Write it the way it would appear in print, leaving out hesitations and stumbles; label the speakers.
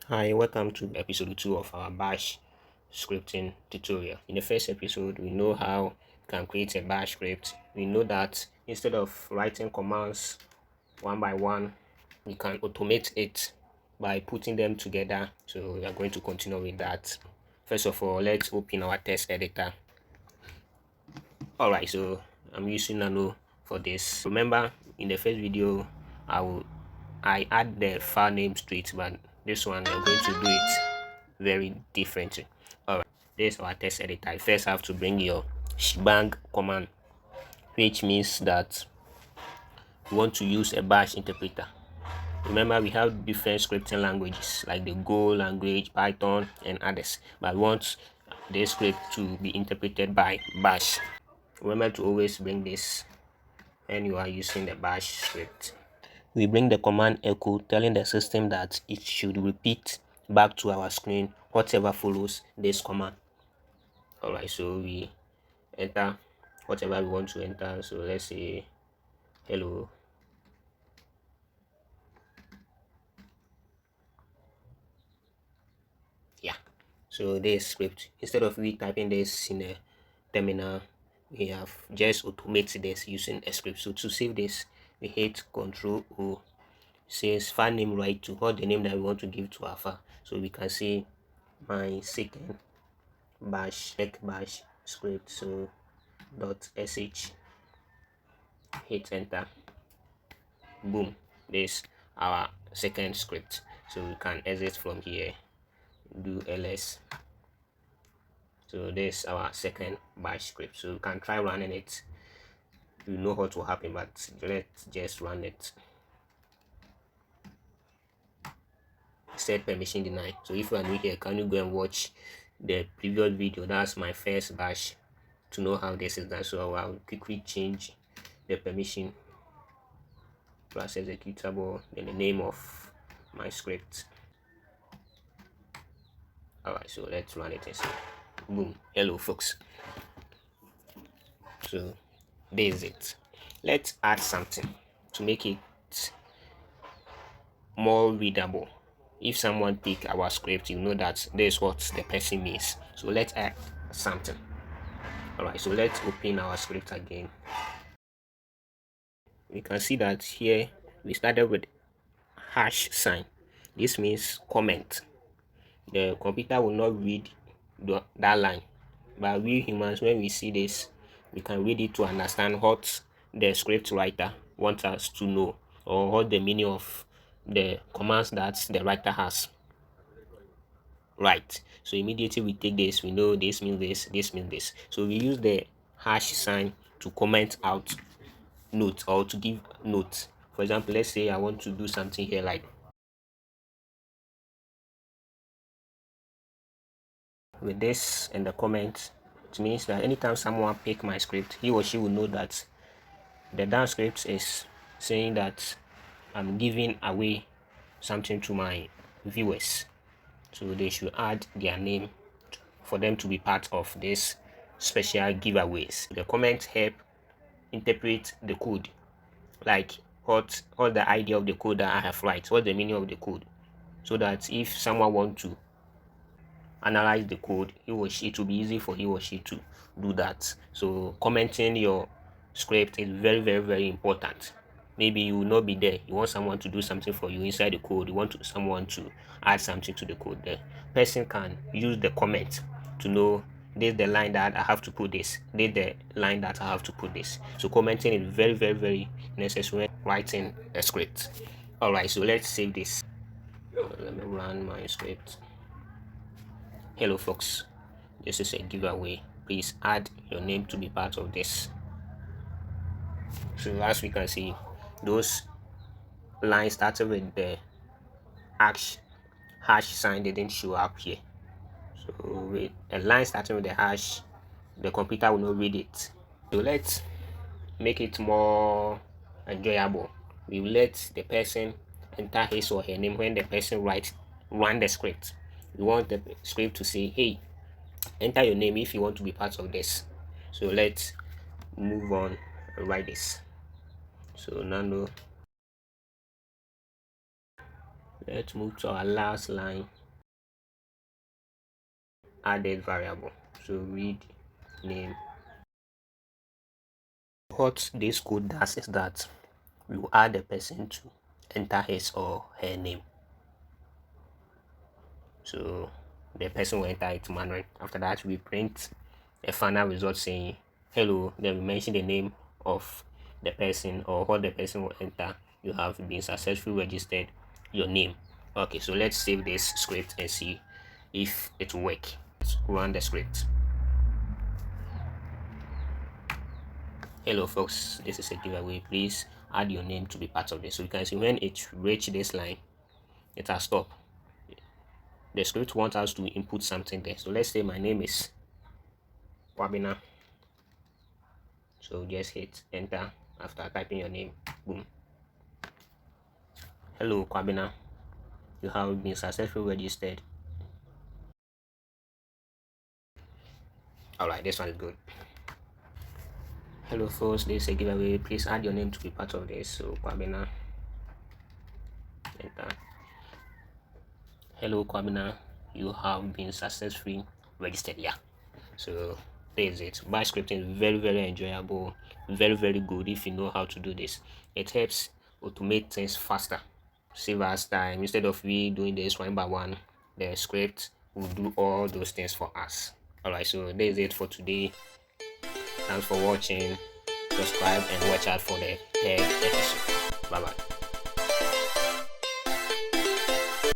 Speaker 1: Hi, welcome to episode 2 of our bash scripting tutorial. In the first episode, we know how you can create a bash script. We know that instead of writing commands one by one, we can automate it by putting them together. So we are going to continue with that. First of all, let's open our text editor. Alright, so I'm using Nano for this. Remember, in the first video, I add the file name straight, but this one I'm going to do it very differently. Alright, this is our text editor. You first have to bring your shebang command, which means that you want to use a bash interpreter. Remember, we have different scripting languages like the Go language, Python, and others, but we want this script to be interpreted by bash. Remember to always bring this when you are using the bash script. We bring the command echo, telling the system that it should repeat back to our screen whatever follows this command. Alright, so we enter whatever we want to enter. So let's say hello. Yeah, so this script, instead of we typing this in a terminal, we have just automated this using a script. So to save this, we hit Ctrl O. Says file name right to what the name that we want to give to our file. So we can see my second bash script. So .sh, hit enter, boom, this our second script. So we can exit from here, do ls. So this our second bash script. So we can try running it. You know what will happen, but let's just run it. Set permission denied. So if you are new here, can you go and watch the previous video? That's my first bash to know how this is done. So I'll quickly change the permission plus executable, then the name of my script. Alright, so let's run it and see. Boom. Hello folks. So this is it. Let's add something to make it more readable. If someone pick our script, you know that this is what the person means. So let's add something. Alright, so let's open our script again. We can see that here we started with hash sign. This means comment. The computer will not read that line, but we humans, when we see this, we can read it to understand what the script writer wants us to know, or what the meaning of the commands that the writer has. Right, so immediately we take this, we know this means this means this. So we use the hash sign to comment out note or to give note. For example, let's say I want to do something here like with this in the comment. It means that anytime someone pick my script, he or she will know that the down script is saying that I'm giving away something to my viewers, so they should add their name for them to be part of this special giveaways. The comments help interpret the code, like what the idea of the code that I have write, what's the meaning of the code, so that if someone want to analyze the code, he or she, it will be easy for he or she to do that. So commenting your script is very important. Maybe you will not be there, you want someone to do something for you inside the code, you want someone to add something to the code. The person can use the comment to know this is the line that I have to put this is the line that I have to put this. So commenting is very necessary when writing a script. All right, so let's save this. Let me run my script. Hello folks, this is a giveaway. Please add your name to be part of this. So as we can see, those lines started with the hash sign didn't show up here. So with a line starting with the hash, the computer will not read it. So let's make it more enjoyable. We will let the person enter his or her name when the person run the script. We want the script to say, hey, enter your name if you want to be part of this. So let's move on and write this. So nano, Let's move to our last line, added variable. So read name. What this code does is that we will add the person to enter his or her name. So the person will enter it manually. After that, we print a final result saying hello. Then we mention the name of the person or what the person will enter. You have been successfully registered your name. Okay, so let's save this script and see if it will work. Let's run the script. Hello folks, this is a giveaway. Please add your name to be part of this. So you can see when it reached this line, it has stopped. The script wants us to input something there. So let's say my name is Wabina. So just hit enter after typing your name. Boom. Hello Kwabina, you have been successfully registered. Alright, this one is good. Hello folks, this is a giveaway. Please add your name to be part of this. So Kwabina, enter. Hello Kwabina, you have been successfully registered. Yeah, so there's it. Bash scripting is very enjoyable, very good if you know how to do this. It helps automate things faster, save us time. Instead of we doing this one by one, the script will do all those things for us. Alright, so there's it for today. Thanks for watching. Subscribe and watch out for the third episode. Bye bye.